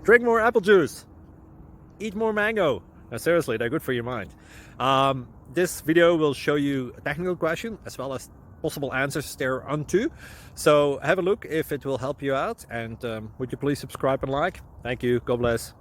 Drink more apple juice. Eat more mango. Now, seriously, they're good for your mind. This video will show you a technical question as well as possible answers thereunto. So have a look if it will help you out, and would you please subscribe and like? Thank you. God bless.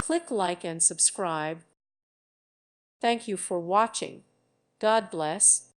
Click like and subscribe. Thank you for watching. God bless.